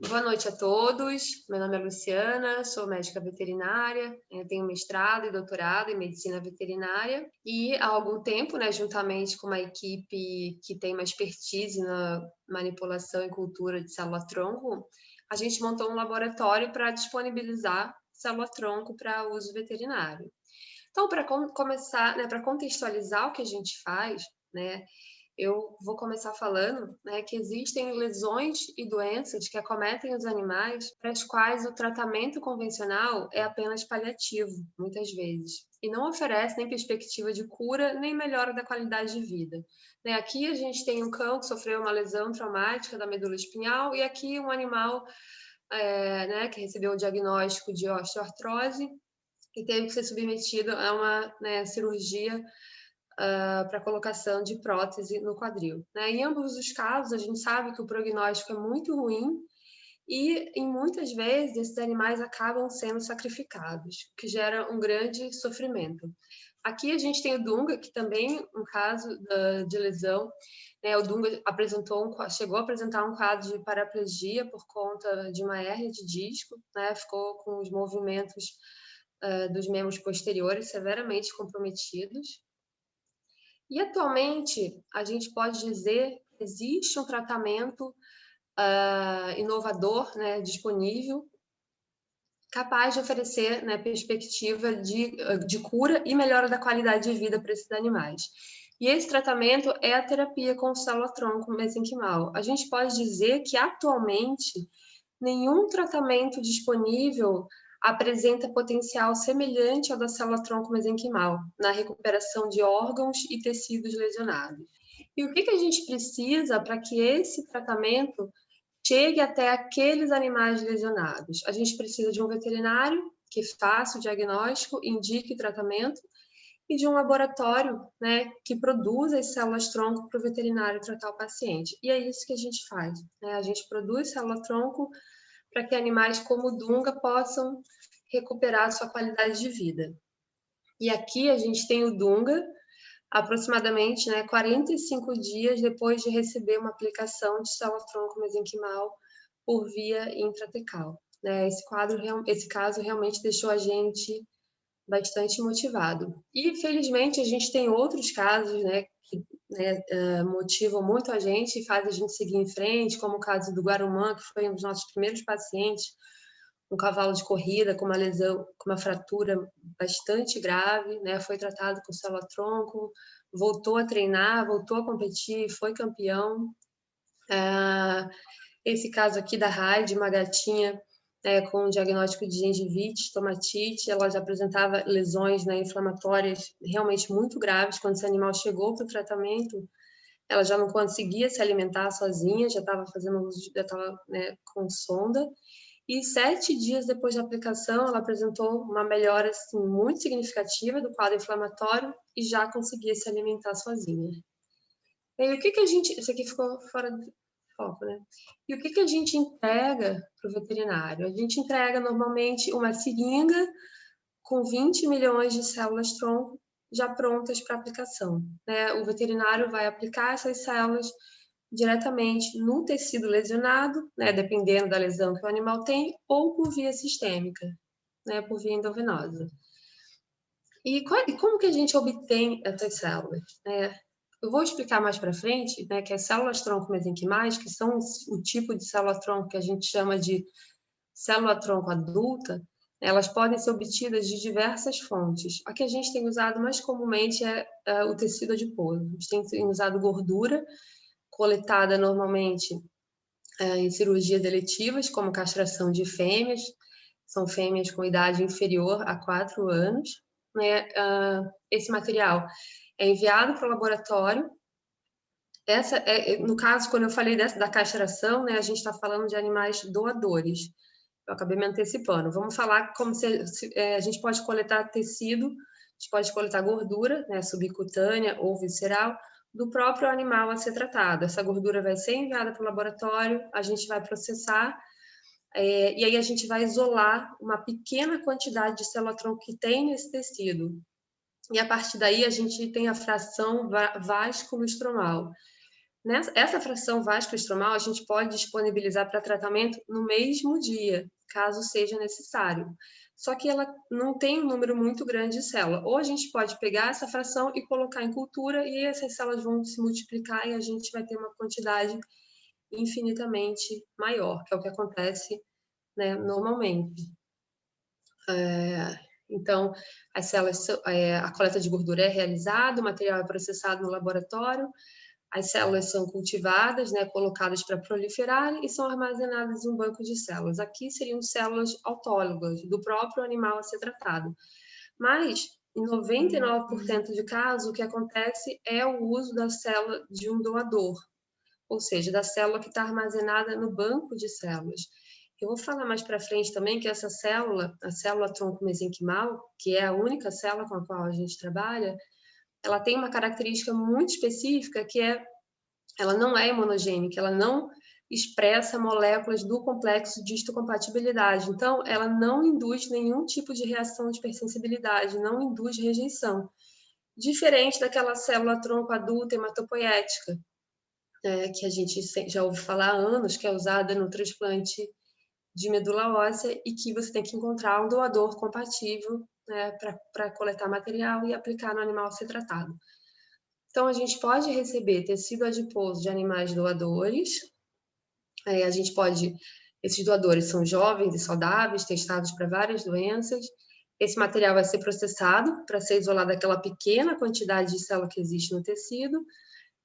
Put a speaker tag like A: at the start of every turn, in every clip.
A: Boa noite a todos. Meu nome é Luciana, sou médica veterinária, tenho mestrado e doutorado em medicina veterinária e há algum tempo, juntamente com uma equipe que tem uma expertise na manipulação e cultura de célula-tronco, a gente montou um laboratório para disponibilizar célula-tronco para uso veterinário. Então, para começar, para contextualizar o que a gente faz, né, eu vou começar falando, que existem lesões e doenças que acometem os animais para as quais o tratamento convencional é apenas paliativo, muitas vezes, e não oferece nem perspectiva de cura, nem melhora da qualidade de vida. Aqui a gente tem um cão que sofreu uma lesão traumática da medula espinhal e aqui um animal que recebeu um diagnóstico de osteoartrose e teve que ser submetido a uma cirurgia para colocação de prótese no quadril. Em ambos os casos, a gente sabe que o prognóstico é muito ruim e, em muitas vezes, esses animais acabam sendo sacrificados, o que gera um grande sofrimento. Aqui a gente tem o Dunga, que também é um caso de lesão. O Dunga chegou a apresentar um quadro de paraplegia por conta de uma hérnia de disco, ficou com os movimentos dos membros posteriores severamente comprometidos. E atualmente, a gente pode dizer que existe um tratamento inovador, disponível, capaz de oferecer perspectiva de cura e melhora da qualidade de vida para esses animais. E esse tratamento é a terapia com célula-tronco mesenquimal. A gente pode dizer que, atualmente, nenhum tratamento disponível apresenta potencial semelhante ao da célula-tronco mesenquimal na recuperação de órgãos e tecidos lesionados. E o que a gente precisa para que esse tratamento chegue até aqueles animais lesionados? A gente precisa de um veterinário que faça o diagnóstico, indique o tratamento, e de um laboratório, que produza as células-tronco para o veterinário tratar o paciente. E é isso que a gente faz. A gente produz célula-tronco para que animais como o Dunga possam recuperar sua qualidade de vida. E aqui a gente tem o Dunga, aproximadamente 45 dias depois de receber uma aplicação de célula-tronco mesenquimal por via intratecal. Esse caso realmente deixou a gente bastante motivado. E, felizmente, a gente tem outros casos, que motivam muito a gente e fazem a gente seguir em frente, como o caso do Guarumã, que foi um dos nossos primeiros pacientes, um cavalo de corrida com uma lesão, com uma fratura bastante grave, foi tratado com célula-tronco, voltou a treinar, voltou a competir, foi campeão. Esse caso aqui da Raide, uma gatinha com diagnóstico de gengivite, estomatite, ela já apresentava lesões inflamatórias realmente muito graves. Quando esse animal chegou para o tratamento, ela já não conseguia se alimentar sozinha, já estava com sonda. E 7 dias depois da aplicação, ela apresentou uma melhora assim, muito significativa do quadro inflamatório e já conseguia se alimentar sozinha. E o que a gente... Isso aqui ficou fora do foco, né? E o que a gente entrega para o veterinário? A gente entrega, normalmente, uma seringa com 20 milhões de células-tronco já prontas para aplicação. O veterinário vai aplicar essas células diretamente no tecido lesionado, dependendo da lesão que o animal tem, ou por via sistêmica, por via endovenosa. E como que a gente obtém essas células? Eu vou explicar mais para frente, que as células-tronco mesenquimais, que são o tipo de célula-tronco que a gente chama de célula-tronco adulta, elas podem ser obtidas de diversas fontes. A que a gente tem usado mais comumente é o tecido adiposo. A gente tem usado gordura, coletada normalmente em cirurgias eletivas, como castração de fêmeas, são fêmeas com idade inferior a 4 anos. Esse material é enviado para o laboratório. No caso, quando eu falei da castração, a gente está falando de animais doadores. Eu acabei me antecipando. Vamos falar como a gente pode coletar tecido, a gente pode coletar gordura, subcutânea ou visceral, do próprio animal a ser tratado. Essa gordura vai ser enviada para o laboratório, a gente vai processar, e aí a gente vai isolar uma pequena quantidade de célula-tronco que tem nesse tecido. E a partir daí a gente tem a fração vasculo-estromal. Essa fração vasculo-estromal a gente pode disponibilizar para tratamento no mesmo dia, caso seja necessário. Só que ela não tem um número muito grande de células. Ou a gente pode pegar essa fração e colocar em cultura e essas células vão se multiplicar e a gente vai ter uma quantidade infinitamente maior, que é o que acontece, né, normalmente. Então, as células, a coleta de gordura é realizada, o material é processado no laboratório, as células são cultivadas, né, colocadas para proliferar e são armazenadas em um banco de células. Aqui seriam células autólogas do próprio animal a ser tratado. Mas, em 99% de casos, o que acontece é o uso da célula de um doador, ou seja, da célula que está armazenada no banco de células. Eu vou falar mais para frente também que essa célula, a célula tronco mesenquimal, que é a única célula com a qual a gente trabalha, ela tem uma característica muito específica que é, ela não é imunogênica, ela não expressa moléculas do complexo de histocompatibilidade. Então, ela não induz nenhum tipo de reação de hipersensibilidade, não induz rejeição. Diferente daquela célula tronco adulta hematopoética, que a gente já ouve falar há anos, que é usada no transplante de medula óssea e que você tem que encontrar um doador compatível, né, para coletar material e aplicar no animal a ser tratado. Então, a gente pode receber tecido adiposo de animais doadores, a gente pode, esses doadores são jovens e saudáveis, testados para várias doenças, esse material vai ser processado para ser isolado daquela pequena quantidade de célula que existe no tecido,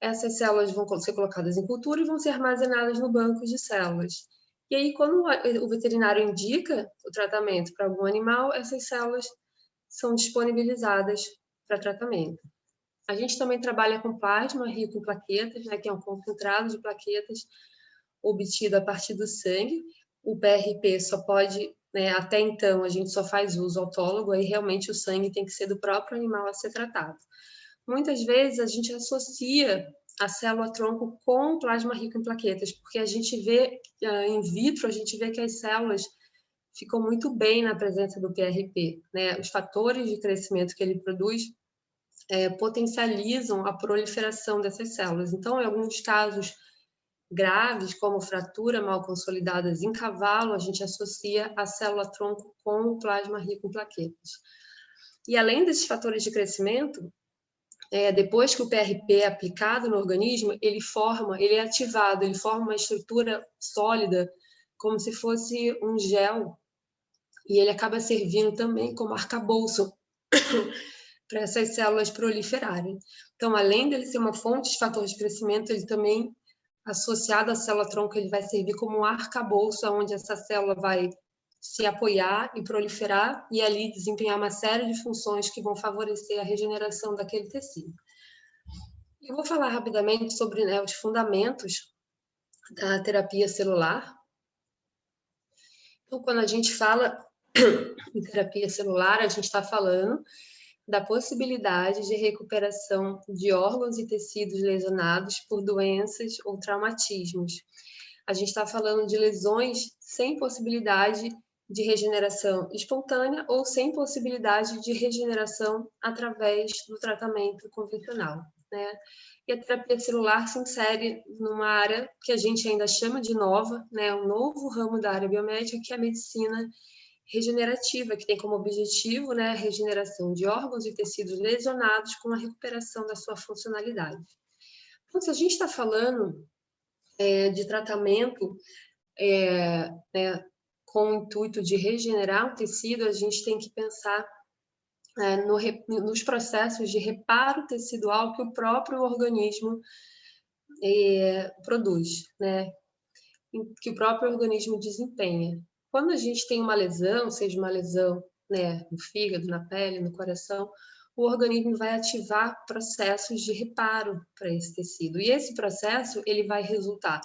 A: essas células vão ser colocadas em cultura e vão ser armazenadas no banco de células. E aí, quando o veterinário indica o tratamento para algum animal, essas células são disponibilizadas para tratamento. A gente também trabalha com plasma rico em plaquetas, né, que é um concentrado de plaquetas obtido a partir do sangue. O PRP só pode, né, até então, a gente só faz uso autólogo, aí realmente o sangue tem que ser do próprio animal a ser tratado. Muitas vezes a gente associa a célula-tronco com plasma rico em plaquetas, porque a gente vê, in vitro, a gente vê que as células ficam muito bem na presença do PRP, né? Os fatores de crescimento que ele produz potencializam a proliferação dessas células. Então, em alguns casos graves, como fratura mal consolidadas em cavalo, a gente associa a célula-tronco com o plasma rico em plaquetas. E além desses fatores de crescimento, depois que o PRP é aplicado no organismo, ele é ativado, ele forma uma estrutura sólida, como se fosse um gel, e ele acaba servindo também como arcabouço para essas células proliferarem. Então, além dele ser uma fonte de fator de crescimento, ele também, associado à célula-tronco, ele vai servir como um arcabouço, onde essa célula vai se apoiar e proliferar e ali desempenhar uma série de funções que vão favorecer a regeneração daquele tecido. Eu vou falar rapidamente sobre, né, os fundamentos da terapia celular. Então, quando a gente fala em terapia celular, a gente está falando da possibilidade de recuperação de órgãos e tecidos lesionados por doenças ou traumatismos. A gente está falando de lesões sem possibilidade de regeneração espontânea ou sem possibilidade de regeneração através do tratamento convencional, né? E a terapia celular se insere numa área que a gente ainda chama de nova, né? Um novo ramo da área biomédica, que é a medicina regenerativa, que tem como objetivo, né, a regeneração de órgãos e tecidos lesionados com a recuperação da sua funcionalidade. Então, se a gente está falando de tratamento né, com o intuito de regenerar o tecido, a gente tem que pensar nos processos de reparo tecidual que o próprio organismo produz, né, que o próprio organismo desempenha. Quando a gente tem uma lesão, seja uma lesão, né, no fígado, na pele, no coração, o organismo vai ativar processos de reparo para esse tecido. E esse processo ele vai resultar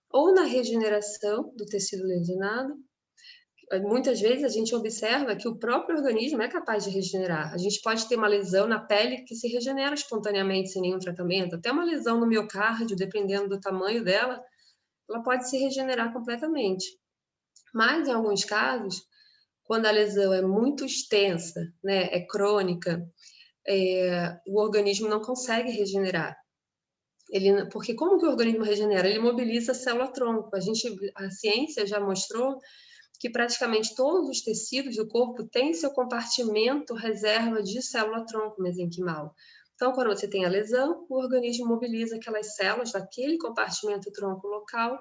A: ou na regeneração do tecido lesionado. Muitas vezes a gente observa que o próprio organismo é capaz de regenerar. A gente pode ter uma lesão na pele que se regenera espontaneamente sem nenhum tratamento, até uma lesão no miocárdio, dependendo do tamanho dela, ela pode se regenerar completamente. Mas, em alguns casos, quando a lesão é muito extensa, né, é crônica, o organismo não consegue regenerar. Porque como que o organismo regenera? Ele mobiliza a célula-tronco. A ciência já mostrou que praticamente todos os tecidos do corpo têm seu compartimento reserva de célula-tronco mesenquimal. Então, quando você tem a lesão, o organismo mobiliza aquelas células daquele compartimento tronco local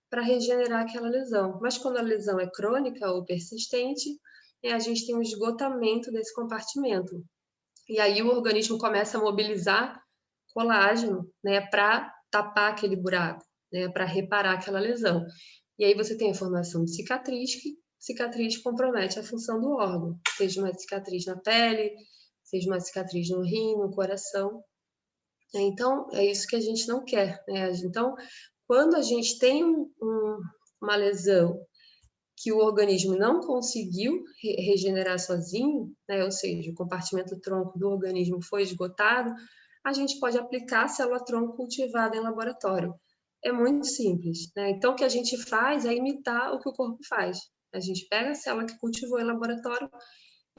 A: para regenerar aquela lesão. Mas quando a lesão é crônica ou persistente, a gente tem um esgotamento desse compartimento. E aí o organismo começa a mobilizar colágeno, né, para tapar aquele buraco, né, para reparar aquela lesão. E aí você tem a formação de cicatriz, que cicatriz compromete a função do órgão, seja uma cicatriz na pele, seja uma cicatriz no rim, no coração. Então, é isso que a gente não quer, né? Então, quando a gente tem uma lesão que o organismo não conseguiu regenerar sozinho, né? Ou seja, o compartimento tronco do organismo foi esgotado, a gente pode aplicar a célula-tronco cultivada em laboratório. É muito simples, né? Então, o que a gente faz é imitar o que o corpo faz. A gente pega a célula que cultivou em laboratório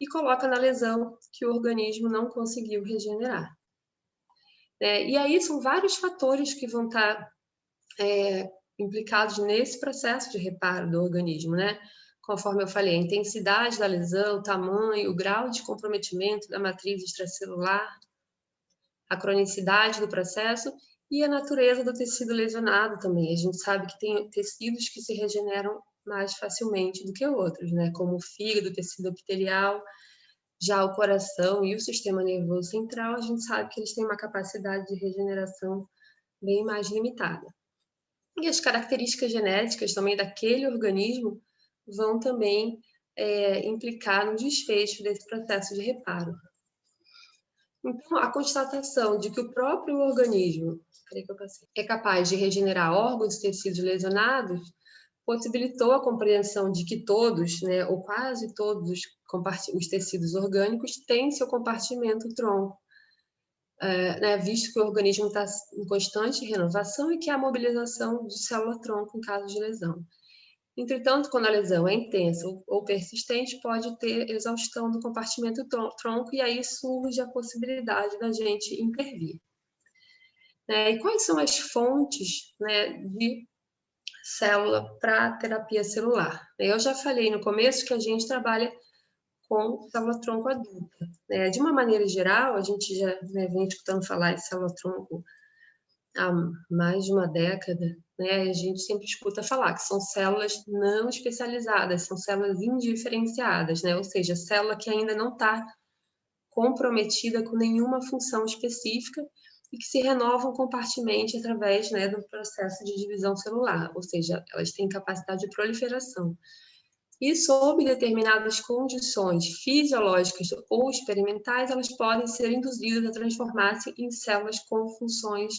A: e coloca na lesão que o organismo não conseguiu regenerar. E aí são vários fatores que vão estar implicados nesse processo de reparo do organismo, né? Conforme eu falei, a intensidade da lesão, o tamanho, o grau de comprometimento da matriz extracelular, a cronicidade do processo e a natureza do tecido lesionado também. A gente sabe que tem tecidos que se regeneram mais facilmente do que outros, né? Como o fígado, o tecido epitelial, já o coração e o sistema nervoso central, a gente sabe que eles têm uma capacidade de regeneração bem mais limitada. E as características genéticas também daquele organismo vão também implicar no desfecho desse processo de reparo. Então, a constatação de que o próprio organismo é capaz de regenerar órgãos e tecidos lesionados possibilitou a compreensão de que todos, né, ou quase todos os tecidos orgânicos têm seu compartimento tronco, né, visto que o organismo está em constante renovação e que há mobilização de célula-tronco em caso de lesão. Entretanto, quando a lesão é intensa ou persistente, pode ter exaustão do compartimento tronco e aí surge a possibilidade da gente intervir. E quais são as fontes, né, de célula para terapia celular? Eu já falei no começo que a gente trabalha com célula-tronco adulta. De uma maneira geral, a gente já vem escutando falar de célula-tronco há mais de uma década, a gente sempre escuta falar que são células não especializadas, são células indiferenciadas, ou seja, célula que ainda não está comprometida com nenhuma função específica e que se renovam compartimente através do processo de divisão celular, ou seja, elas têm capacidade de proliferação. E sob determinadas condições fisiológicas ou experimentais, elas podem ser induzidas a transformar-se em células com funções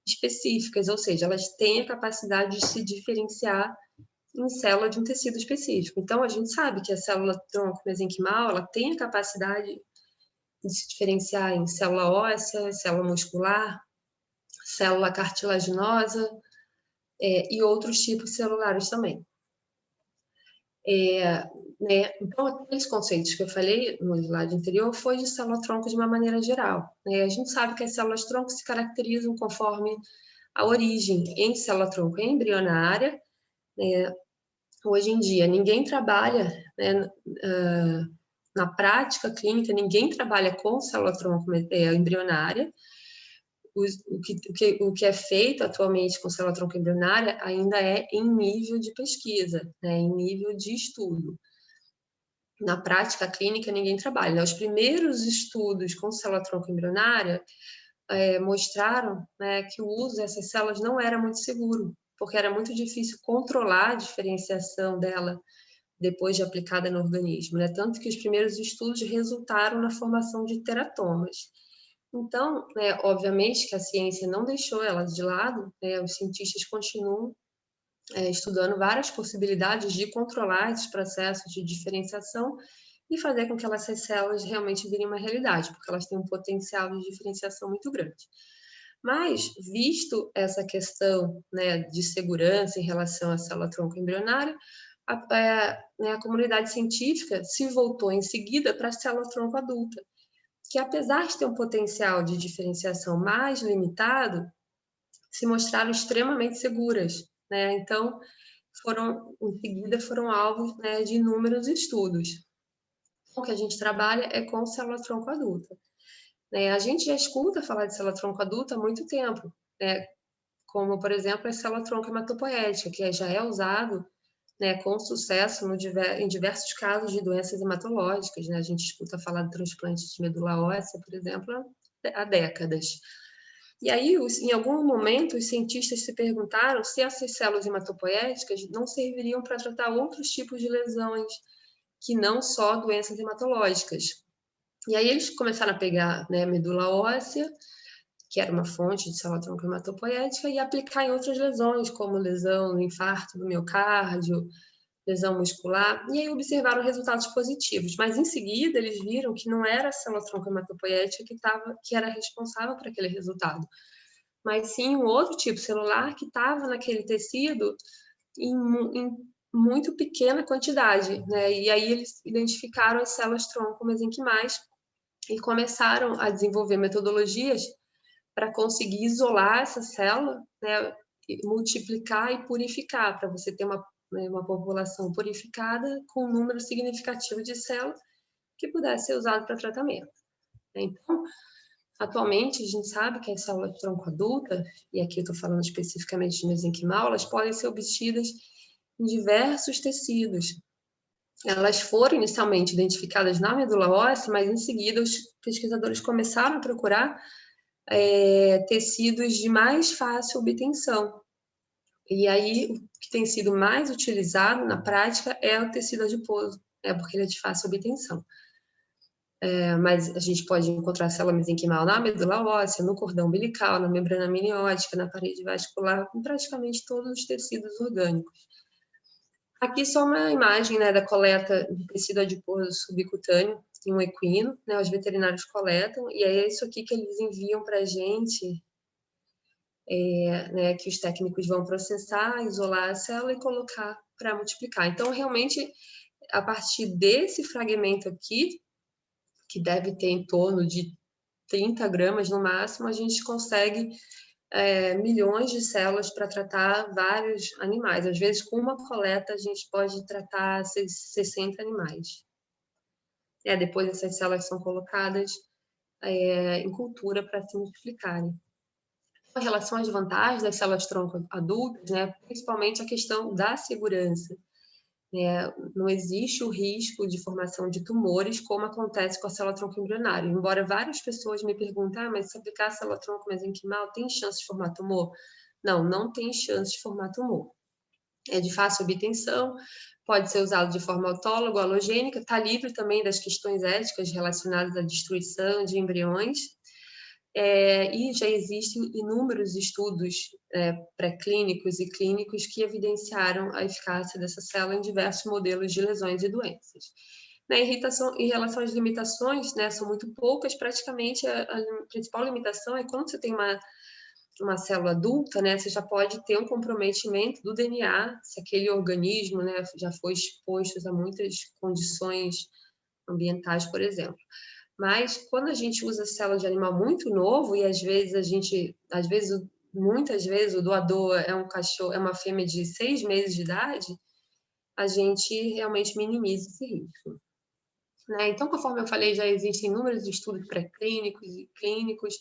A: específicas, ou seja, elas têm a capacidade de se diferenciar em célula de um tecido específico. Então, a gente sabe que a célula tronco mesenquimal, ela tem a capacidade de se diferenciar em célula óssea, célula muscular, célula cartilaginosa e outros tipos celulares também. Então, aqueles conceitos que eu falei no slide anterior foi de célula-tronco de uma maneira geral. A gente sabe que as células-tronco se caracterizam conforme a origem em célula-tronco embrionária. Hoje em dia, ninguém trabalha, na prática clínica, ninguém trabalha com célula-tronco embrionária. O que é feito atualmente com célula-tronco embrionária ainda é em nível de pesquisa, em nível de estudo. Na prática clínica, ninguém trabalha. Os primeiros estudos com célula-tronco embrionária mostraram que o uso dessas células não era muito seguro, porque era muito difícil controlar a diferenciação dela depois de aplicada no organismo, tanto que os primeiros estudos resultaram na formação de teratomas. Então, obviamente que a ciência não deixou elas de lado, os cientistas continuam estudando várias possibilidades de controlar esses processos de diferenciação e fazer com que essas células realmente virem uma realidade, porque elas têm um potencial de diferenciação muito grande. Mas, visto essa questão de segurança em relação à célula-tronco embrionária, a comunidade científica se voltou em seguida para a célula-tronco adulta, que apesar de ter um potencial de diferenciação mais limitado, se mostraram extremamente seguras, né? Então, em seguida, foram alvos, né, de inúmeros estudos. O que a gente trabalha é com célula-tronco adulta, né? A gente já escuta falar de célula-tronco adulta há muito tempo, né? Como, por exemplo, a célula-tronco hematopoética, que já é usado, né, com sucesso em diversos casos de doenças hematológicas, né? A gente escuta falar de transplante de medula óssea, por exemplo, há décadas. E aí, em algum momento, os cientistas se perguntaram se essas células hematopoéticas não serviriam para tratar outros tipos de lesões que não só doenças hematológicas. E aí eles começaram a pegar, né, medula óssea, que era uma fonte de célula-tronco hematopoética, e aplicar em outras lesões, como lesão no infarto do miocárdio, lesão muscular, e aí observaram resultados positivos. Mas em seguida eles viram que não era a célula-tronco hematopoética que era responsável por aquele resultado, mas sim um outro tipo celular que estava naquele tecido em muito pequena quantidade, né? E aí eles identificaram as células-tronco mesenquimais e começaram a desenvolver metodologias para conseguir isolar essa célula, né, multiplicar e purificar, para você ter uma população purificada com um número significativo de células que pudesse ser usado para tratamento. Então, atualmente, a gente sabe que as células tronco adulta, e aqui eu estou falando especificamente de mesenquimal, elas podem ser obtidas em diversos tecidos. Elas foram inicialmente identificadas na medula óssea, mas em seguida os pesquisadores começaram a procurar tecidos de mais fácil obtenção. E aí, o que tem sido mais utilizado na prática é o tecido adiposo, porque ele é de fácil obtenção. Mas a gente pode encontrar célula mesenquimal na medula óssea, no cordão umbilical, na membrana amniótica, na parede vascular, em praticamente todos os tecidos orgânicos. Aqui só uma imagem, né, da coleta de tecido adiposo subcutâneo em um equino, né, os veterinários coletam, e é isso aqui que eles enviam para a gente, né, que os técnicos vão processar, isolar a célula e colocar para multiplicar. Então, realmente, a partir desse fragmento aqui, que deve ter em torno de 30 gramas no máximo, a gente consegue milhões de células para tratar vários animais. Às vezes, com uma coleta, a gente pode tratar 60 animais. Depois, essas células são colocadas em cultura para se multiplicarem. Com relação às vantagens das células-tronco adultas, né, principalmente a questão da segurança. Não existe o risco de formação de tumores, como acontece com a célula-tronco embrionária. Embora várias pessoas me perguntem, mas se aplicar a célula-tronco mesenquimal, tem chance de formar tumor? Não, não tem chance de formar tumor. É de fácil obtenção, pode ser usado de forma autóloga ou halogênica, está livre também das questões éticas relacionadas à destruição de embriões. E já existem inúmeros estudos pré-clínicos e clínicos que evidenciaram a eficácia dessa célula em diversos modelos de lesões e doenças. Em relação às limitações, né, são muito poucas, praticamente a principal limitação é quando você tem uma célula adulta, né, você já pode ter um comprometimento do DNA, se aquele organismo, né, já foi exposto a muitas condições ambientais, por exemplo. Mas quando a gente usa célula de animal muito novo e muitas vezes o doador é um cachorro, é uma fêmea de 6 meses de idade, a gente realmente minimiza esse risco. Né? Então, conforme eu falei, já existem inúmeros estudos pré-clínicos e clínicos.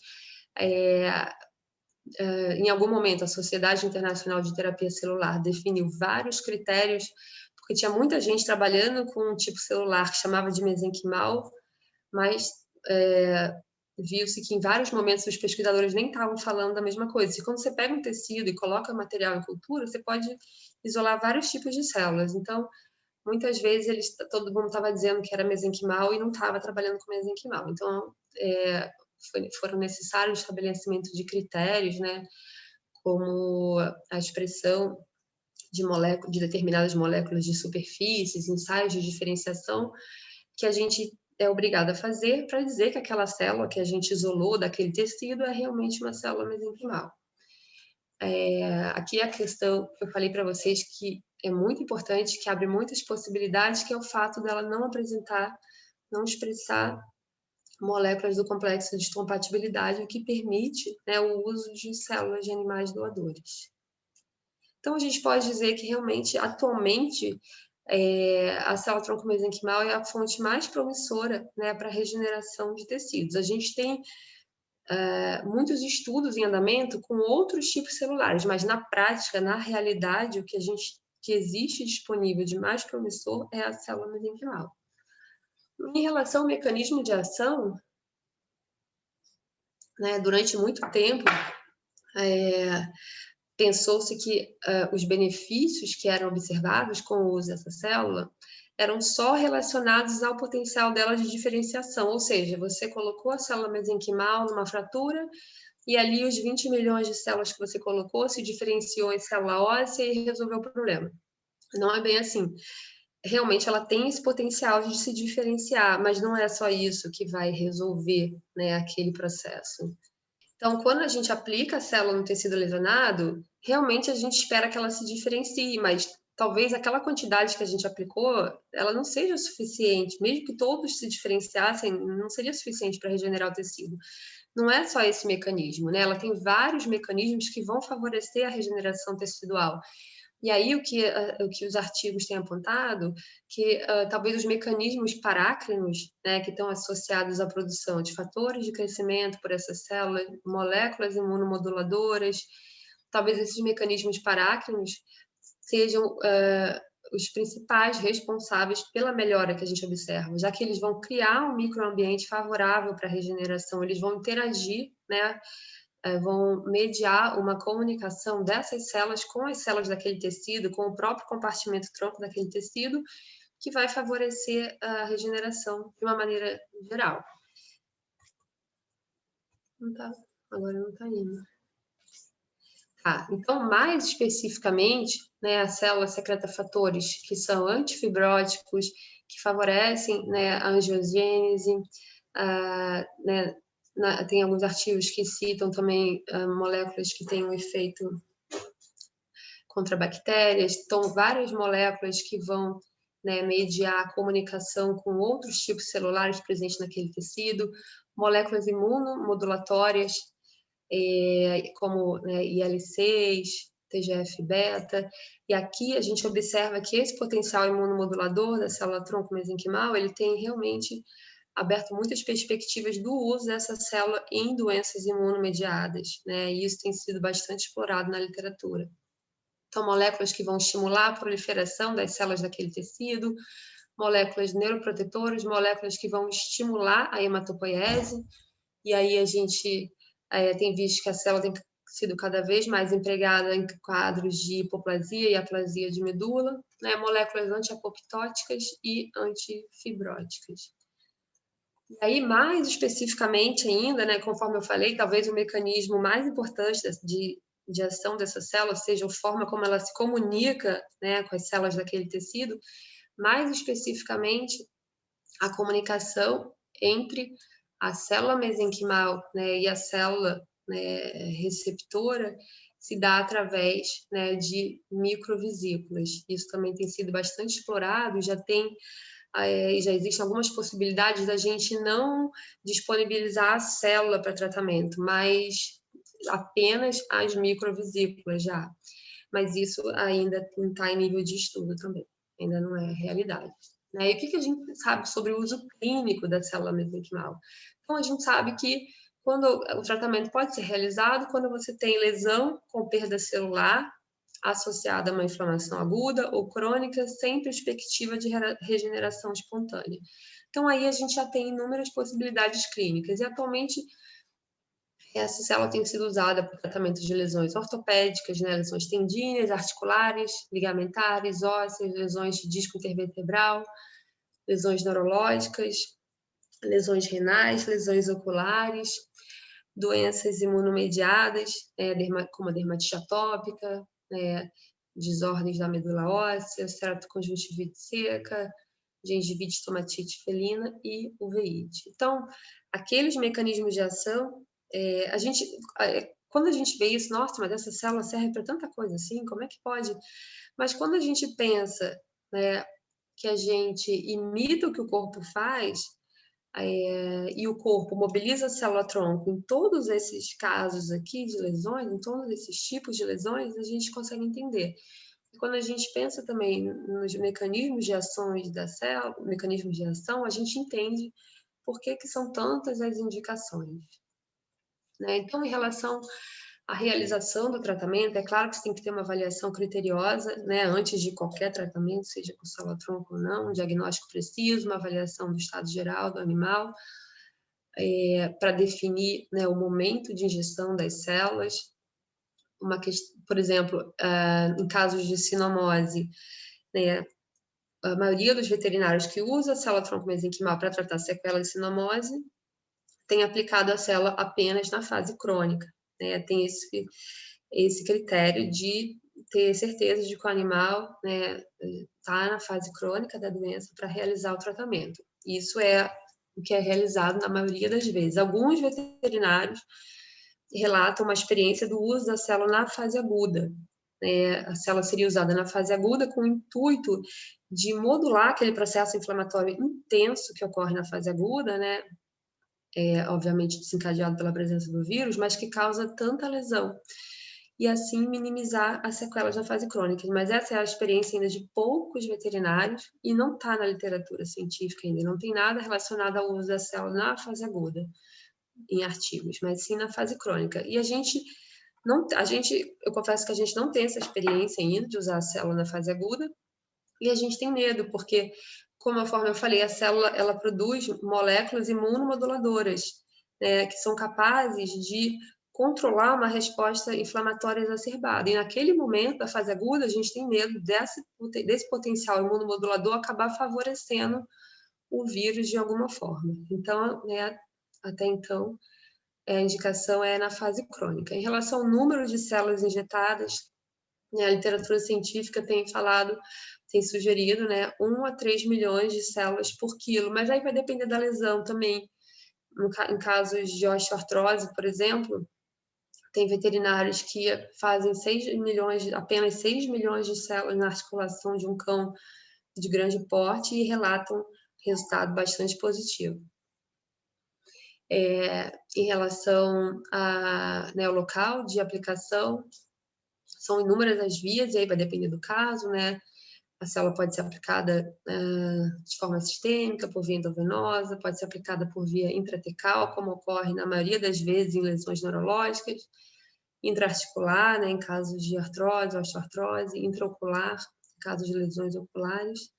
A: Em algum momento, a Sociedade Internacional de Terapia Celular definiu vários critérios, porque tinha muita gente trabalhando com um tipo celular que chamava de mesenquimal, mas viu-se que em vários momentos os pesquisadores nem estavam falando da mesma coisa. E quando você pega um tecido e coloca material em cultura, você pode isolar vários tipos de células. Então, muitas vezes todo mundo estava dizendo que era mesenquimal e não estava trabalhando com mesenquimal. Então, foram necessários o estabelecimento de critérios, né, como a expressão de determinadas moléculas de superfícies, ensaios de diferenciação, que a gente é obrigado a fazer para dizer que aquela célula que a gente isolou daquele tecido é realmente uma célula mesenquimal. Aqui a questão que eu falei para vocês que é muito importante, que abre muitas possibilidades, que é o fato dela não expressar moléculas do complexo de compatibilidade, o que permite, né, o uso de células de animais doadores. Então, a gente pode dizer que realmente, atualmente, a célula-tronco mesenquimal é a fonte mais promissora, né, para a regeneração de tecidos. A gente tem muitos estudos em andamento com outros tipos celulares, mas na prática, na realidade, o que existe disponível de mais promissor é a célula mesenquimal. Em relação ao mecanismo de ação, né, durante muito tempo, pensou-se que os benefícios que eram observados com o uso dessa célula eram só relacionados ao potencial dela de diferenciação, ou seja, você colocou a célula mesenquimal numa fratura e ali os 20 milhões de células que você colocou se diferenciou em célula óssea e resolveu o problema. Não é bem assim. Realmente ela tem esse potencial de se diferenciar, mas não é só isso que vai resolver, né, aquele processo. Então, quando a gente aplica a célula no tecido lesionado, realmente a gente espera que ela se diferencie, mas talvez aquela quantidade que a gente aplicou, ela não seja suficiente. Mesmo que todos se diferenciassem, não seria suficiente para regenerar o tecido. Não é só esse mecanismo, né? Ela tem vários mecanismos que vão favorecer a regeneração tecidual. E aí o que os artigos têm apontado, que talvez os mecanismos parácrinos, né, que estão associados à produção de fatores de crescimento por essas células, moléculas imunomoduladoras, talvez esses mecanismos parácrinos sejam os principais responsáveis pela melhora que a gente observa, já que eles vão criar um microambiente favorável para a regeneração, eles vão interagir, né, vão mediar uma comunicação dessas células com as células daquele tecido, com o próprio compartimento tronco daquele tecido, que vai favorecer a regeneração de uma maneira geral. Não tá, agora não está indo. Tá, então, mais especificamente, né, a célula secreta fatores que são antifibróticos, que favorecem, né, a angiogênese, né, tem alguns artigos que citam também moléculas que têm um efeito contra bactérias, então várias moléculas que vão, né, mediar a comunicação com outros tipos celulares presentes naquele tecido, moléculas imunomodulatórias, como, né, IL-6, TGF-beta, e aqui a gente observa que esse potencial imunomodulador da célula tronco mesenquimal, ele tem realmente aberto muitas perspectivas do uso dessa célula em doenças imunomediadas, né? E isso tem sido bastante explorado na literatura. Então, moléculas que vão estimular a proliferação das células daquele tecido, moléculas neuroprotetoras, moléculas que vão estimular a hematopoiese, e aí a gente tem visto que a célula tem sido cada vez mais empregada em quadros de hipoplasia e aplasia de medula, né? Moléculas antiapoptóticas e antifibróticas. E aí, mais especificamente ainda, né, conforme eu falei, talvez o mecanismo mais importante de ação dessa célula seja a forma como ela se comunica, né, com as células daquele tecido, mais especificamente a comunicação entre a célula mesenquimal, né, e a célula, né, receptora se dá através, né, de microvesículas. Isso também tem sido bastante explorado, já existem algumas possibilidades da gente não disponibilizar a célula para tratamento, mas apenas as microvesículas já. Mas isso ainda está em nível de estudo também, ainda não é realidade. Né? E o que a gente sabe sobre o uso clínico da célula mesenquimal? Então, a gente sabe que quando o tratamento pode ser realizado quando você tem lesão com perda celular associada a uma inflamação aguda ou crônica sem perspectiva de regeneração espontânea. Então, aí a gente já tem inúmeras possibilidades clínicas e atualmente essa célula tem sido usada para tratamento de lesões ortopédicas, né, lesões tendíneas, articulares, ligamentares, ósseas, lesões de disco intervertebral, lesões neurológicas, lesões renais, lesões oculares, doenças imunomediadas, como a dermatite atópica, desordens da medula óssea, ceratoconjuntivite seca, gengivite, estomatite felina e uveíte. Então, aqueles mecanismos de ação, quando a gente vê isso, nossa, mas essa célula serve para tanta coisa assim, como é que pode? Mas quando a gente pensa, né, que a gente imita o que o corpo faz, e o corpo mobiliza a célula-tronco em todos esses casos aqui de lesões, em todos esses tipos de lesões, a gente consegue entender. E quando a gente pensa também nos mecanismos de ações da célula, mecanismos de ação, a gente entende por que são tantas as indicações. Né? Então, em relação à realização do tratamento, é claro que você tem que ter uma avaliação criteriosa, né, antes de qualquer tratamento, seja com célula-tronco ou não, um diagnóstico preciso, uma avaliação do estado geral do animal, para definir, né, o momento de injeção das células. Por exemplo, em casos de sinomose, né, a maioria dos veterinários que usa a célula-tronco mesenquimal para tratar sequela de sinomose tem aplicado a célula apenas na fase crônica. Né? Tem esse critério de ter certeza de que o animal está na fase crônica da doença para realizar o tratamento. Isso é o que é realizado na maioria das vezes. Alguns veterinários relatam uma experiência do uso da célula na fase aguda. A célula seria usada na fase aguda com o intuito de modular aquele processo inflamatório intenso que ocorre na fase aguda, né? Obviamente desencadeado pela presença do vírus, mas que causa tanta lesão. E assim minimizar as sequelas na fase crônica. Mas essa é a experiência ainda de poucos veterinários e não está na literatura científica ainda. Não tem nada relacionado ao uso da célula na fase aguda em artigos, mas sim na fase crônica. E eu confesso que a gente não tem essa experiência ainda de usar a célula na fase aguda, e a gente tem medo, porque, conforme eu falei, a célula ela produz moléculas imunomoduladoras, né, que são capazes de controlar uma resposta inflamatória exacerbada. E naquele momento da fase aguda, a gente tem medo desse potencial imunomodulador acabar favorecendo o vírus de alguma forma. Então, né, até então, a indicação é na fase crônica. Em relação ao número de células injetadas, né, a literatura científica tem sugerido, né, 1 a 3 milhões de células por quilo, mas aí vai depender da lesão também. Em casos de osteoartrose, por exemplo, tem veterinários que fazem apenas 6 milhões de células na articulação de um cão de grande porte e relatam resultado bastante positivo. Em relação ao local de aplicação, são inúmeras as vias, e aí vai depender do caso, né? A célula pode ser aplicada de forma sistêmica, por via endovenosa, pode ser aplicada por via intratecal, como ocorre na maioria das vezes em lesões neurológicas, intraarticular, né, em casos de artrose, osteoartrose, intraocular, em casos de lesões oculares.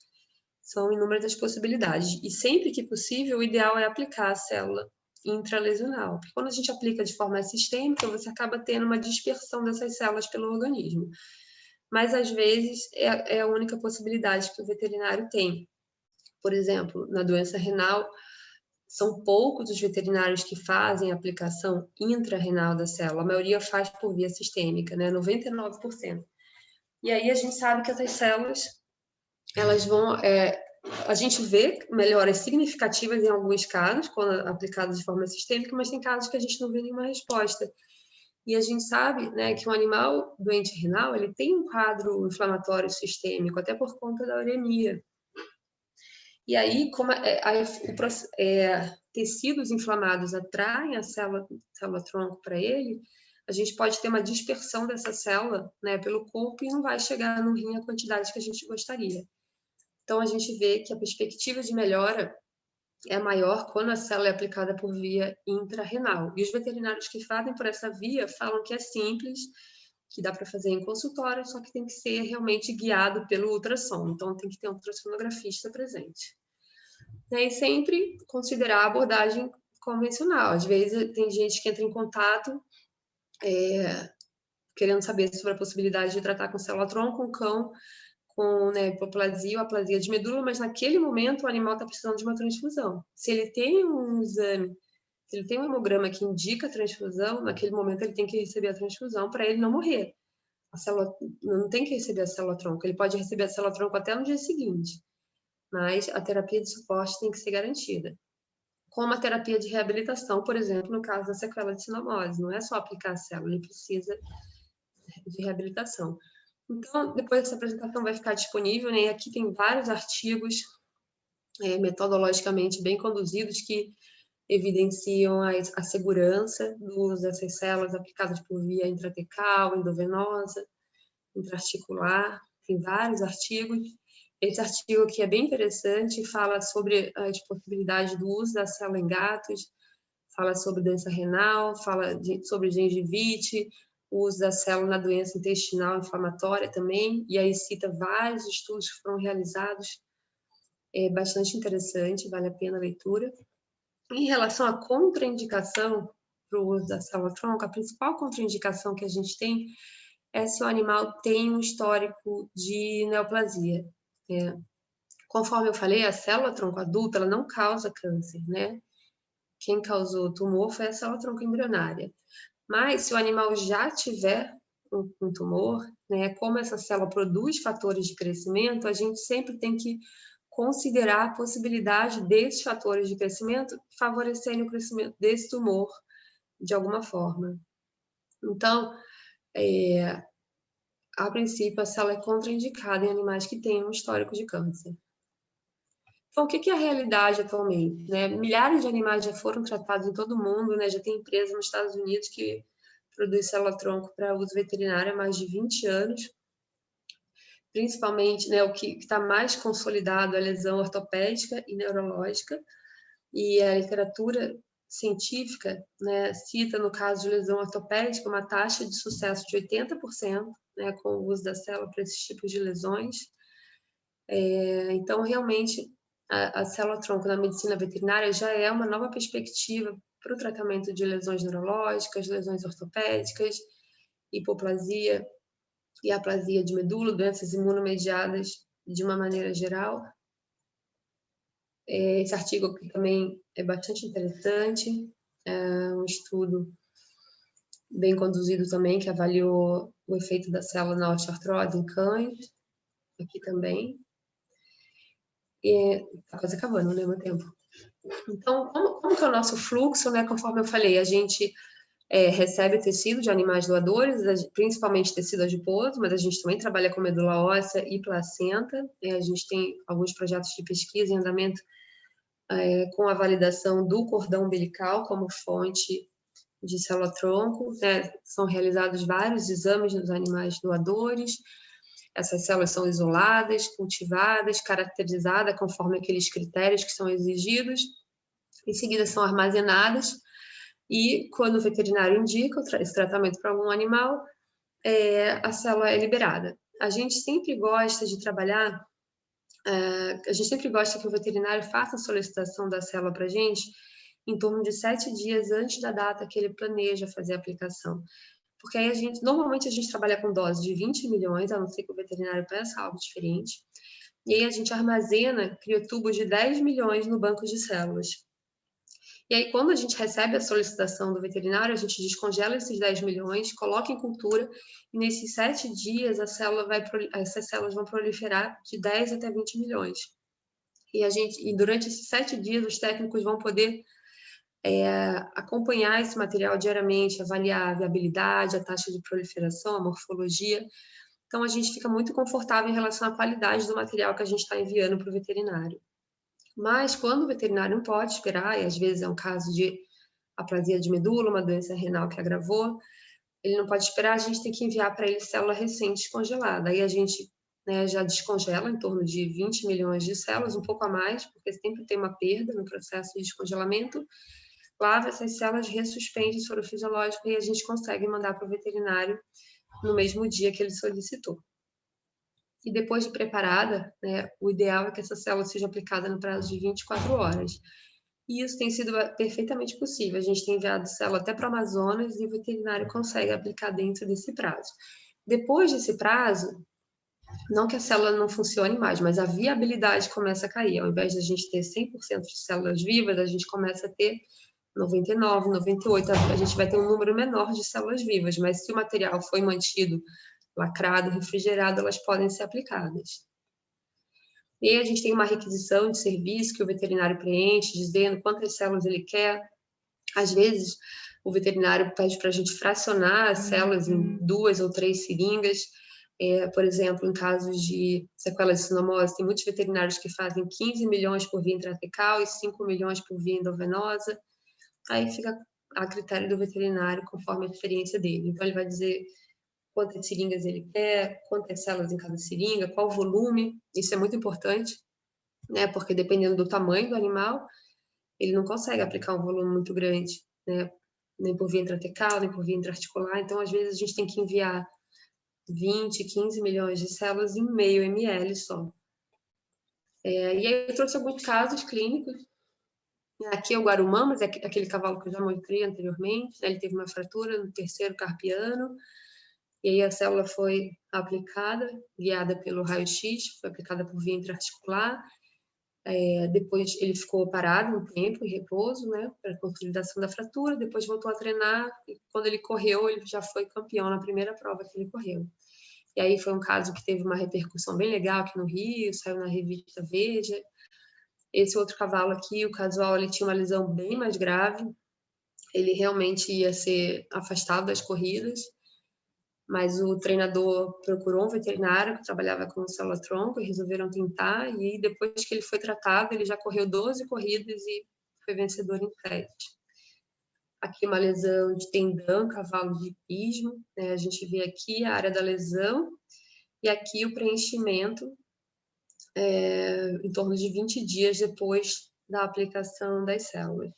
A: São inúmeras as possibilidades. E sempre que possível, o ideal é aplicar a célula intralesional. Porque quando a gente aplica de forma sistêmica, você acaba tendo uma dispersão dessas células pelo organismo. Mas, às vezes, é a única possibilidade que o veterinário tem. Por exemplo, na doença renal, são poucos os veterinários que fazem a aplicação intrarrenal da célula. A maioria faz por via sistêmica, né? 99%. E aí a gente sabe que essas células, elas vão... a gente vê melhoras significativas em alguns casos, quando aplicadas de forma sistêmica, mas tem casos que a gente não vê nenhuma resposta. E a gente sabe, né, que um animal doente renal, ele tem um quadro inflamatório sistêmico, até por conta da uremia. E aí, como tecidos inflamados atraem a célula-tronco para ele, a gente pode ter uma dispersão dessa célula, né, pelo corpo e não vai chegar no rim a quantidade que a gente gostaria. Então, a gente vê que a perspectiva de melhora é maior quando a célula é aplicada por via intrarrenal. E os veterinários que fazem por essa via falam que é simples, que dá para fazer em consultório, só que tem que ser realmente guiado pelo ultrassom. Então, tem que ter um ultrassonografista presente. E sempre considerar a abordagem convencional. Às vezes, tem gente que entra em contato querendo saber sobre a possibilidade de tratar com célula-tronco um cão com hipoplasia ou aplasia de medula, mas naquele momento o animal está precisando de uma transfusão. Se ele tem um exame, se ele tem um hemograma que indica a transfusão, naquele momento ele tem que receber a transfusão para ele não morrer. A célula não tem que receber a célula-tronco, ele pode receber a célula-tronco até no dia seguinte, mas a terapia de suporte tem que ser garantida. Como a terapia de reabilitação, por exemplo, no caso da sequela de sinomose, não é só aplicar a célula, ele precisa de reabilitação. Então, depois essa apresentação vai ficar disponível, né? E aqui tem vários artigos metodologicamente bem conduzidos, que evidenciam a segurança do uso dessas células aplicadas por via intratecal, endovenosa, intraarticular. Tem vários artigos. Esse artigo aqui é bem interessante, fala sobre as possibilidades do uso da célula em gatos, fala sobre doença renal, sobre gengivite, o uso da célula na doença intestinal inflamatória também, e aí cita vários estudos que foram realizados, é bastante interessante, vale a pena a leitura. Em relação à contraindicação para o uso da célula-tronco, a principal contraindicação que a gente tem é se o animal tem um histórico de neoplasia. Conforme eu falei, a célula-tronco adulta ela não causa câncer, né? Quem causou tumor foi a célula-tronco embrionária. Mas se o animal já tiver um tumor, né, como essa célula produz fatores de crescimento, a gente sempre tem que considerar a possibilidade desses fatores de crescimento favorecerem o crescimento desse tumor de alguma forma. Então, a princípio, a célula é contraindicada em animais que têm um histórico de câncer. Então, o que é a realidade atualmente? Né? Milhares de animais já foram tratados em todo o mundo, né? Já tem empresa nos Estados Unidos que produz célula-tronco para uso veterinário há mais de 20 anos. Principalmente, né, o que está mais consolidado é a lesão ortopédica e neurológica, e a literatura científica, né, cita, no caso de lesão ortopédica, uma taxa de sucesso de 80%, né, com o uso da célula para esses tipos de lesões. Então, realmente, a célula-tronco na medicina veterinária já é uma nova perspectiva para o tratamento de lesões neurológicas, lesões ortopédicas, hipoplasia e aplasia de medula, doenças imunomediadas de uma maneira geral. Esse artigo aqui também é bastante interessante, é um estudo bem conduzido também, que avaliou o efeito da célula na osteoartrose em cães, aqui também. E está quase acabando, né, meu tempo. Então, como que é o nosso fluxo, né? Conforme eu falei, a gente recebe tecido de animais doadores, principalmente tecido adiposo, mas a gente também trabalha com medula óssea e placenta. A gente tem alguns projetos de pesquisa em andamento com a validação do cordão umbilical como fonte de célula-tronco. Né? São realizados vários exames nos animais doadores. Essas células são isoladas, cultivadas, caracterizadas conforme aqueles critérios que são exigidos. Em seguida, são armazenadas e, quando o veterinário indica esse tratamento para algum animal, a célula é liberada. A gente sempre gosta de trabalhar, a gente sempre gosta que o veterinário faça a solicitação da célula para a gente em torno de 7 dias antes da data que ele planeja fazer a aplicação. Porque aí normalmente a gente trabalha com dose de 20 milhões, a não ser que o veterinário peça algo diferente. E aí a gente armazena criotubos de 10 milhões no banco de células. E aí, quando a gente recebe a solicitação do veterinário, a gente descongela esses 10 milhões, coloca em cultura, e nesses 7 dias essas células vão proliferar de 10 até 20 milhões. E durante esses 7 dias, os técnicos vão poder acompanhar esse material diariamente, avaliar a viabilidade, a taxa de proliferação, a morfologia. Então, a gente fica muito confortável em relação à qualidade do material que a gente está enviando para o veterinário. Mas, quando o veterinário não pode esperar, e às vezes é um caso de aplasia de medula, uma doença renal que agravou, ele não pode esperar, a gente tem que enviar para ele célula recente descongelada. Aí a gente já descongela em torno de 20 milhões de células, um pouco a mais, porque sempre tem uma perda no processo de descongelamento. Lava essas células, ressuspende o soro fisiológico e a gente consegue mandar para o veterinário no mesmo dia que ele solicitou. E depois de preparada, o ideal é que essa célula seja aplicada no prazo de 24 horas. E isso tem sido perfeitamente possível. A gente tem enviado célula até para o Amazonas e o veterinário consegue aplicar dentro desse prazo. Depois desse prazo, não que a célula não funcione mais, mas a viabilidade começa a cair. Ao invés de a gente ter 100% de células vivas, a gente começa a ter 99, 98, a gente vai ter um número menor de células vivas, mas se o material foi mantido lacrado, refrigerado, elas podem ser aplicadas. E aí a gente tem uma requisição de serviço que o veterinário preenche, dizendo quantas células ele quer. Às vezes, o veterinário pede para a gente fracionar as células em 2 ou 3 seringas. Por exemplo, em casos de sequela de sinomose, tem muitos veterinários que fazem 15 milhões por via intratecal e 5 milhões por via endovenosa. Aí fica a critério do veterinário, conforme a experiência dele. Então, ele vai dizer quantas seringas ele quer, quantas células em cada seringa, qual o volume. Isso é muito importante, né? Porque dependendo do tamanho do animal, ele não consegue aplicar um volume muito grande, né? Nem por via intratecal, nem por via intraarticular. Então, às vezes, a gente tem que enviar 20, 15 milhões de células em meio ml só. E aí eu trouxe alguns casos clínicos. Aqui é o Guarumã, mas é aquele cavalo que eu já mostrei anteriormente. Ele teve uma fratura no terceiro carpiano, e aí a célula foi aplicada, guiada pelo raio-x, foi aplicada por via intraarticular. Depois ele ficou parado um tempo, em repouso, né, para consolidação da fratura. Depois voltou a treinar, e quando ele correu, ele já foi campeão na primeira prova que ele correu. E aí foi um caso que teve uma repercussão bem legal aqui no Rio, saiu na revista Veja. Esse outro cavalo aqui, o Casual, ele tinha uma lesão bem mais grave. Ele realmente ia ser afastado das corridas, mas o treinador procurou um veterinário que trabalhava com célula-tronco e resolveram tentar. E aí, depois que ele foi tratado, ele já correu 12 corridas e foi vencedor em 7. Aqui uma lesão de tendão, cavalo de hipismo, né? A gente vê aqui a área da lesão e aqui o preenchimento em torno de 20 dias depois da aplicação das células.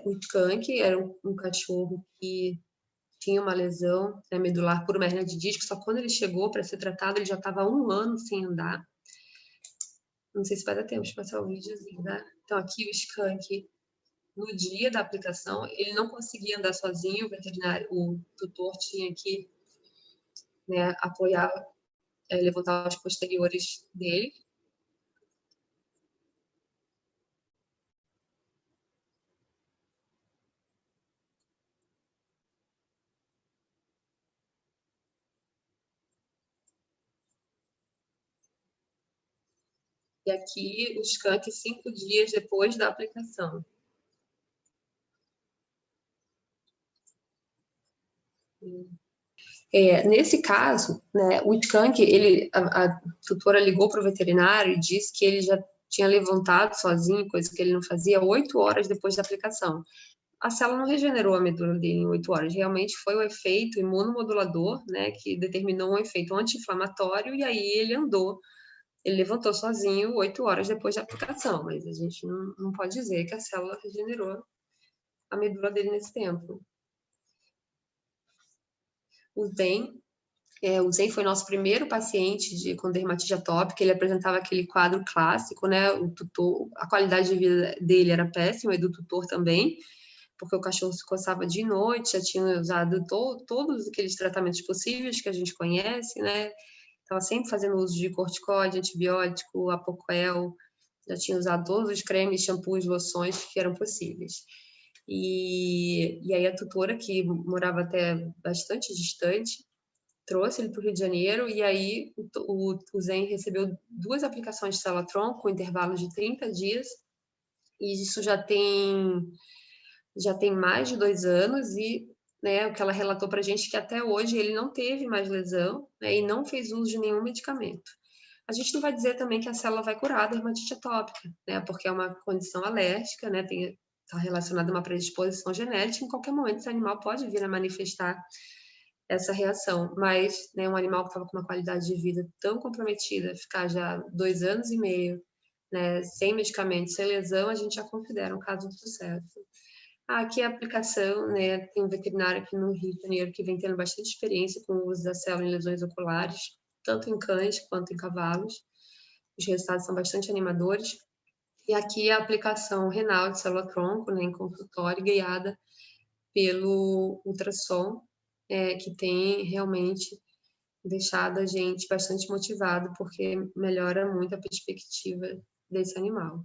A: O skunk era um cachorro que tinha uma lesão medular por uma hérnia de disco, só que quando ele chegou para ser tratado, ele já estava há 1 ano sem andar. Não sei se vai dar tempo de passar o videozinho, né? Então, aqui o skunk, no dia da aplicação, ele não conseguia andar sozinho, o veterinário, o tutor tinha que apoiar, levantar os posteriores dele. E aqui o skunk 5 dias depois da aplicação. Nesse caso, né, o skunk, a tutora ligou para o veterinário e disse que ele já tinha levantado sozinho, coisa que ele não fazia, 8 horas depois da aplicação. A célula não regenerou a medula dele em 8 horas, realmente foi o efeito imunomodulador, né, que determinou um efeito anti-inflamatório, e aí ele andou, ele levantou sozinho 8 horas depois da aplicação, mas a gente não pode dizer que a célula regenerou a medula dele nesse tempo. O Zen foi nosso primeiro paciente com dermatite atópica. Ele apresentava aquele quadro clássico, né? O tutor, a qualidade de vida dele era péssima e do tutor também, porque o cachorro se coçava de noite, já tinha usado todos aqueles tratamentos possíveis que a gente conhece, né? Estava sempre fazendo uso de corticóide, antibiótico, apoquel, já tinha usado todos os cremes, shampoos, loções que eram possíveis. E aí a tutora, que morava até bastante distante, trouxe ele para o Rio de Janeiro, e aí o Zen recebeu 2 aplicações de célula-tronco com intervalos de 30 dias, e isso já tem mais de 2 anos, e o que ela relatou para a gente é que até hoje ele não teve mais lesão, né, e não fez uso de nenhum medicamento. A gente não vai dizer também que a célula vai curar a dermatite atópica, né, porque é uma condição alérgica, né, está relacionada a uma predisposição genética, em qualquer momento esse animal pode vir a manifestar essa reação, mas um animal que estava com uma qualidade de vida tão comprometida, ficar já 2 anos e meio, né, sem medicamento, sem lesão, a gente já considera um caso de sucesso. Aqui a aplicação, né, tem um veterinário aqui no Rio de Janeiro que vem tendo bastante experiência com o uso da célula em lesões oculares, tanto em cães quanto em cavalos. Os resultados são bastante animadores. E aqui a aplicação renal de célula-tronco, né, em consultório, guiada pelo ultrassom, que tem realmente deixado a gente bastante motivado, porque melhora muito a perspectiva desse animal.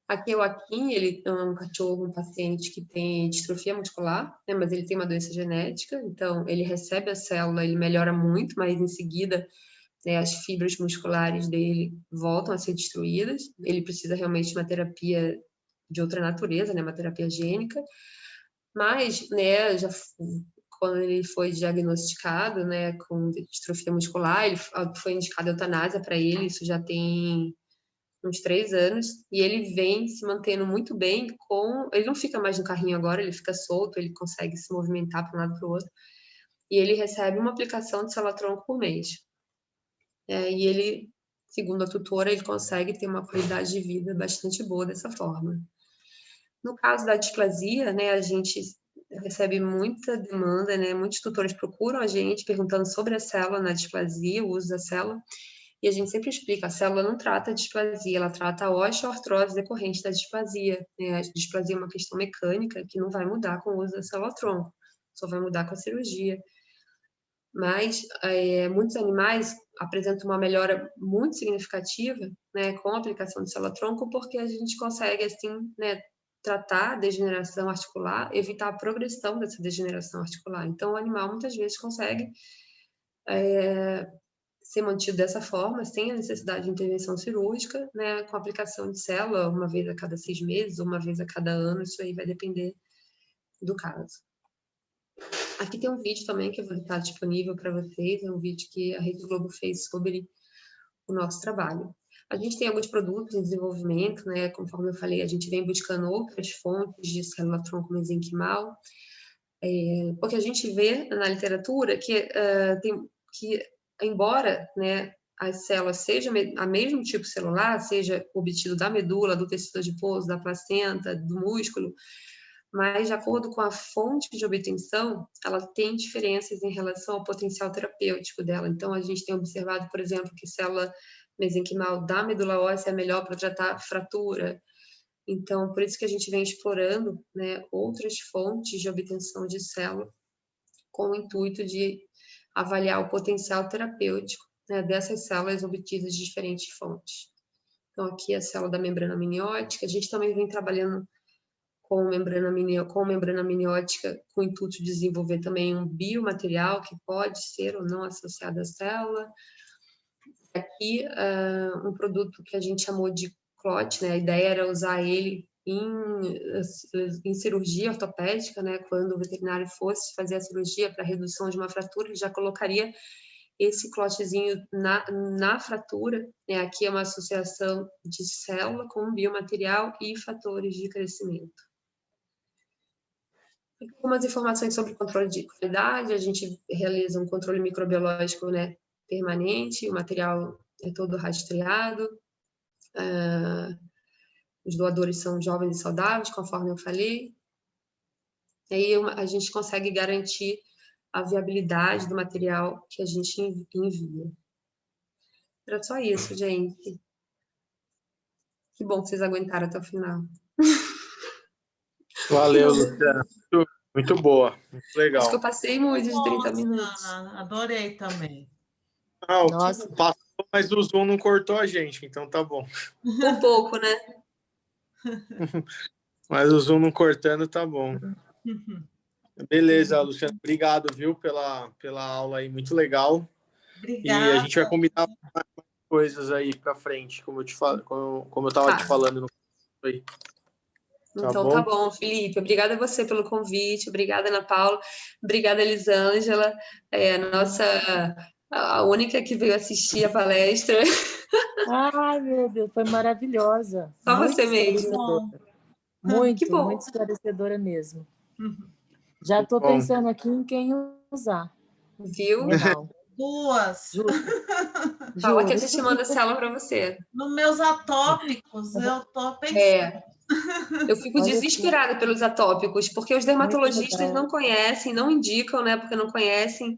A: Aqui é o Akin, ele é um cachorro, um paciente que tem distrofia muscular, né, mas ele tem uma doença genética, então ele recebe a célula, ele melhora muito, mas em seguida as fibras musculares dele voltam a ser destruídas, ele precisa realmente de uma terapia de outra natureza, né, uma terapia gênica, mas, já quando ele foi diagnosticado, né, com distrofia muscular, ele foi indicado eutanásia para ele, isso já tem uns 3 anos, e ele vem se mantendo muito bem ele não fica mais no carrinho agora, ele fica solto, ele consegue se movimentar para um lado para o outro, e ele recebe uma aplicação de Celatronco por mês. E ele, segundo a tutora, ele consegue ter uma qualidade de vida bastante boa dessa forma. No caso da displasia, né, a gente recebe muita demanda, né, muitos tutores procuram a gente perguntando sobre a célula na displasia, o uso da célula, e a gente sempre explica, a célula não trata a displasia, ela trata a osteoartrose decorrente da displasia, né? A displasia é uma questão mecânica que não vai mudar com o uso da célula-tronco, só vai mudar com a cirurgia. Mas muitos animais apresentam uma melhora muito significativa, né, com a aplicação de célula-tronco, porque a gente consegue, assim, né, tratar a degeneração articular, evitar a progressão dessa degeneração articular. Então, o animal muitas vezes consegue ser mantido dessa forma, sem a necessidade de intervenção cirúrgica, né, com a aplicação de célula uma vez a cada 6 meses, uma vez a cada ano, isso aí vai depender do caso. Aqui tem um vídeo também que vai estar disponível para vocês, é um vídeo que a Rede Globo fez sobre o nosso trabalho. A gente tem alguns produtos em desenvolvimento, né? Conforme eu falei, a gente vem buscando outras fontes de célula-tronco mesenquimal, porque a gente vê na literatura que, embora, né, as células sejam a mesmo tipo celular, seja obtido da medula, do tecido adiposo, da placenta, do músculo, mas de acordo com a fonte de obtenção, ela tem diferenças em relação ao potencial terapêutico dela. Então, a gente tem observado, por exemplo, que célula mesenquimal da medula óssea é melhor para tratar fratura. Então, por isso que a gente vem explorando, né, outras fontes de obtenção de célula com o intuito de avaliar o potencial terapêutico, né, dessas células obtidas de diferentes fontes. Então, aqui a célula da membrana amniótica, a gente também vem trabalhando com membrana amniótica, com o intuito de desenvolver também um biomaterial que pode ser ou não associado à célula. Aqui, um produto que a gente chamou de clot, né? A ideia era usar ele em cirurgia ortopédica, né? Quando o veterinário fosse fazer a cirurgia para redução de uma fratura, ele já colocaria esse clotzinho na fratura, né? Aqui é uma associação de célula com biomaterial e fatores de crescimento. Algumas informações sobre controle de qualidade, a gente realiza um controle microbiológico, né, permanente, o material é todo rastreado, os doadores são jovens e saudáveis, conforme eu falei, e aí a gente consegue garantir a viabilidade do material que a gente envia. Era só isso, gente. Que bom que vocês aguentaram até o final.
B: Valeu, Luciana. Muito boa, muito legal.
A: Acho que eu passei muito de 30 minutos.
C: Luciana, adorei também.
B: Ah, nossa, passou, mas o Zoom não cortou a gente, então tá bom.
A: Um pouco, né?
B: Mas o Zoom não cortando, tá bom. Beleza, Luciana. Obrigado, viu, pela aula aí, muito legal.
C: Obrigada.
B: E a gente vai combinar mais coisas aí para frente, como eu estava te falando no aí.
A: Então tá bom, Felipe. Obrigada a você pelo convite. Obrigada, Ana Paula. Obrigada, Elisângela, a única que veio assistir a palestra.
D: Ai, meu Deus, foi maravilhosa.
A: Só muito você mesmo.
D: Muito esclarecedora mesmo. Já estou pensando aqui em quem usar.
A: Viu?
D: Legal.
C: Duas.
A: Fala que a gente manda célula para você.
C: Nos meus atópicos, eu estou pensando.
A: Eu fico desesperada pelos atópicos, porque os dermatologistas não conhecem, não indicam, né, porque não conhecem,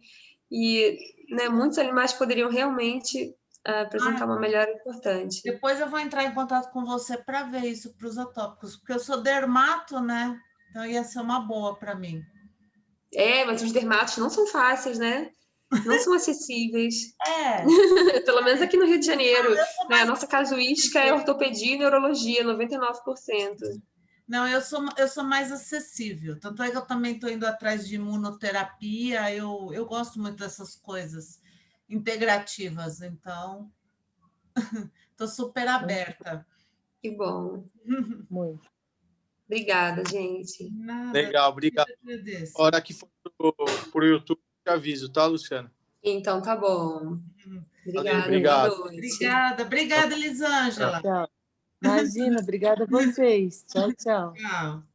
A: e né, muitos animais poderiam realmente apresentar uma melhora importante.
C: Depois eu vou entrar em contato com você para ver isso para os atópicos, porque eu sou dermato, né? Então ia ser uma boa para mim.
A: Mas os dermatos não são fáceis, né? Não são acessíveis. Pelo menos aqui no Rio de Janeiro. Né? A nossa casuística é ortopedia e neurologia, 99%.
C: Não, eu sou mais acessível. Tanto é que eu também estou indo atrás de imunoterapia. Eu gosto muito dessas coisas integrativas. Então, estou super aberta.
A: Que bom.
D: Muito.
A: Obrigada, gente.
C: Nada.
B: Legal, obrigado. Hora que for por YouTube, te aviso, tá, Luciana?
A: Então, tá bom. Obrigada.
B: Obrigado.
C: Obrigada, Elisângela.
D: Tchau. Imagina, obrigada a vocês. Tchau, tchau.
C: Tchau.